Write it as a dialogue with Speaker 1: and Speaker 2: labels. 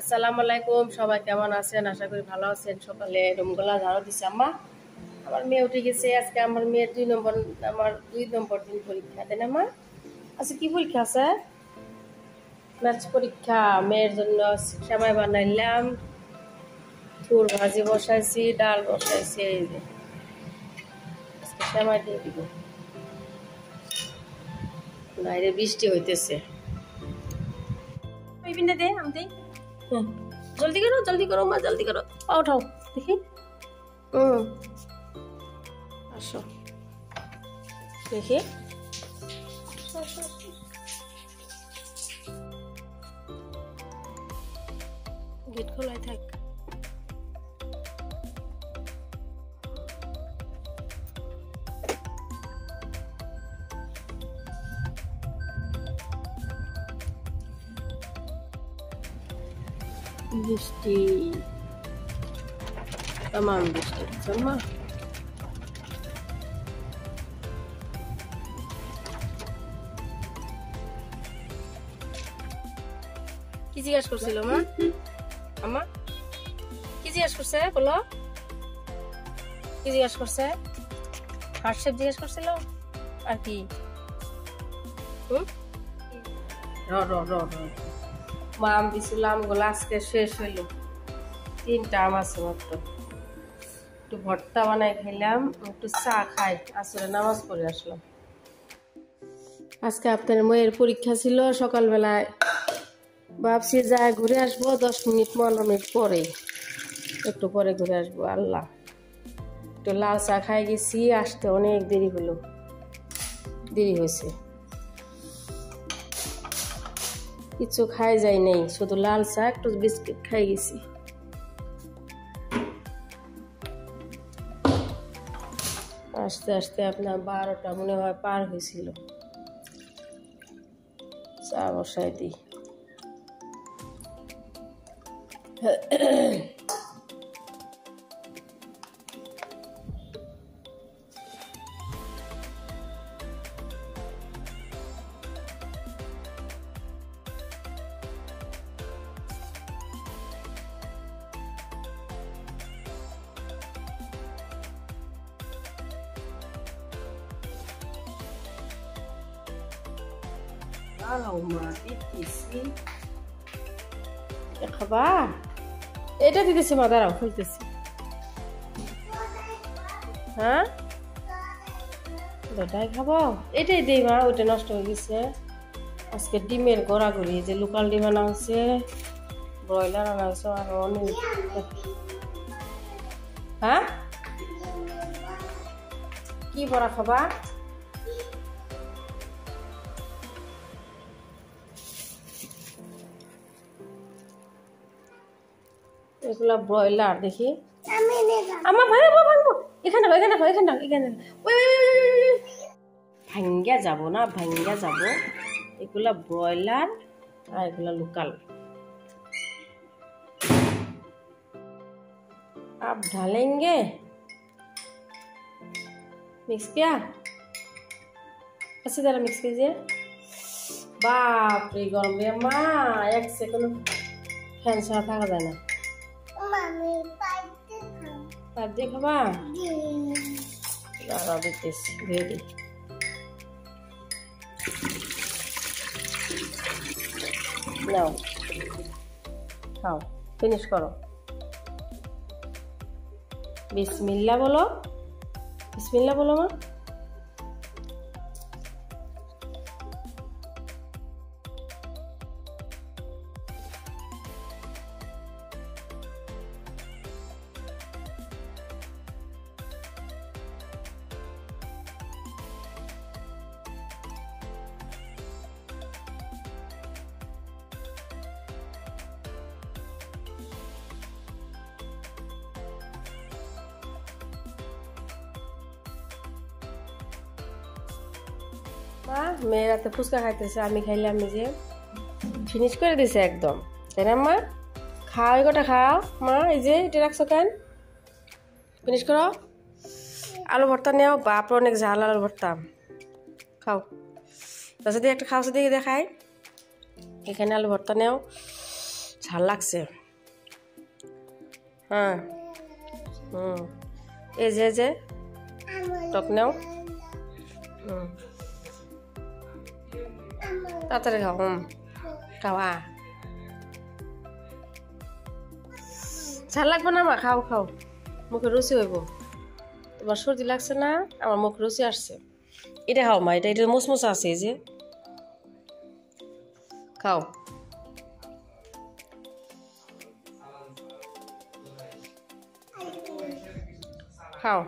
Speaker 1: আসসালামু আলাইকুম, সবাই কেমন আছেন? আশা করি ভালো আছেন। সকালে রুমগুলা ঝাড়ু দিছে আম্মা। আমার মেয়ে উঠে গেছে। আজকে আমার মেয়ের 2 নম্বর দিন পরীক্ষা। তাই না মা? আচ্ছা, কি পরীক্ষা আছে? ম্যাথস পরীক্ষা। মেয়ের জন্য সেমাই বানাইলাম, থুর ভাজি বসাইছি, ডাল বসাইছি। এই যে আজকে সেমাই দিয়ে দিব। বাইরে বৃষ্টি হইতেছে। টিফিনটা দে, আমি দেই। হ্যাঁ, জলদি করো মা, জলদি করো। উঠাও দেখি। আসো দেখি। গেট খোলাই থাক। বৃষ্টি, তামাম বৃষ্টি হচ্ছে মা। কি জিজ্ঞেস করছিল মা? আমা কি জিজ্ঞেস করছে বলো? কি জিজ্ঞেস করছে? হার্টশেপ জিজ্ঞেস করছিল আর কি? মা আম দিছিল, আমগুলো আজকে শেষ হইল। 3টা আম আছে মাত্র। একটু ভর্তা বানাই খাইলাম, একটু চা খাই, আসলে নামাজ পড়ে আসলাম। আজকে আপনার মেয়ের পরীক্ষা ছিল। সকালবেলায় ভাবছি যায় ঘুরে আসবো, 10 মিনিট 15 মিনিট পরে, একটু পরে ঘুরে আসবো। আল্লাহ, একটু লাল চা খাই গেছি, আসতে অনেক দেরি হয়েছে। কিছু খাই যাই নেই, শুধু লাল চা একটু বিস্কিট খাই গেছি। আস্তে আস্তে আপনার 12টা মনে হয় পার হয়েছিল। চা বসাই দিই। খাবা? এটা দিতেছি মা, দাঁড়াও খুলতেছি। হ্যাঁ, ওটাই খাবো। এটাই দেই মা, ওটা নষ্ট হয়ে গেছে। আজকে ডিমের গড়াগড়ি, যে লোকাল ডিম আনা হয়েছে, ব্রয়লার আনা হয়েছে আর অনেক। হ্যাঁ, কি বড়া খাবা? এগুলা ব্রয়লার। দেখি আমার ভাঙবো। এখানে ভাঙ্গা যাব না, ভাঙ্গা যাব। এগুলা ব্রয়লার আর এগুলা লোকাল। आप ढालेंगे, मिक्स किया? अच्छी तरह मिक्स कीजिए। बाप रे, गरम रे अम्मा, 1 सेकंड फैन ছাড়া থাকা যায় না। পাইপ দিয়ে খাবা? দাঁড়াও দিতেছি, রেডি। নাও খাও, ফিনিশ করো। বিসমিল্লাহ বলো, বিসমিল্লাহ বলো মা। মা, মেয়েরা তো ফুচকা খাইতেছে, আমি খাইলাম। নিজে ফিনিশ করে দিছে একদম, তাই না মা? খাও, এগোটা খাও মা। এই যে এটা রাখছো কেন? ফিনিশ করো। আলু ভর্তা নেও, বাপরে অনেক ঝাল আলু ভর্তা। খাও, তার সাথে একটা খাওয়া দিকে দেখাই। এখানে আলু ভর্তা নেও, ঝাল লাগছে। হ্যাঁ এই যে টক নাও। তাড়াতাড়ি খাও। খাওয়া ঝাল লাগবে না মা, খাও খাও, মুখে রুচি হইব। তোমার সর্দি লাগছে না, আমার মুখে রুচি আসছে। এটা খাও মা, এটা মুসমুসা আছে, এই যে খাও। খাও।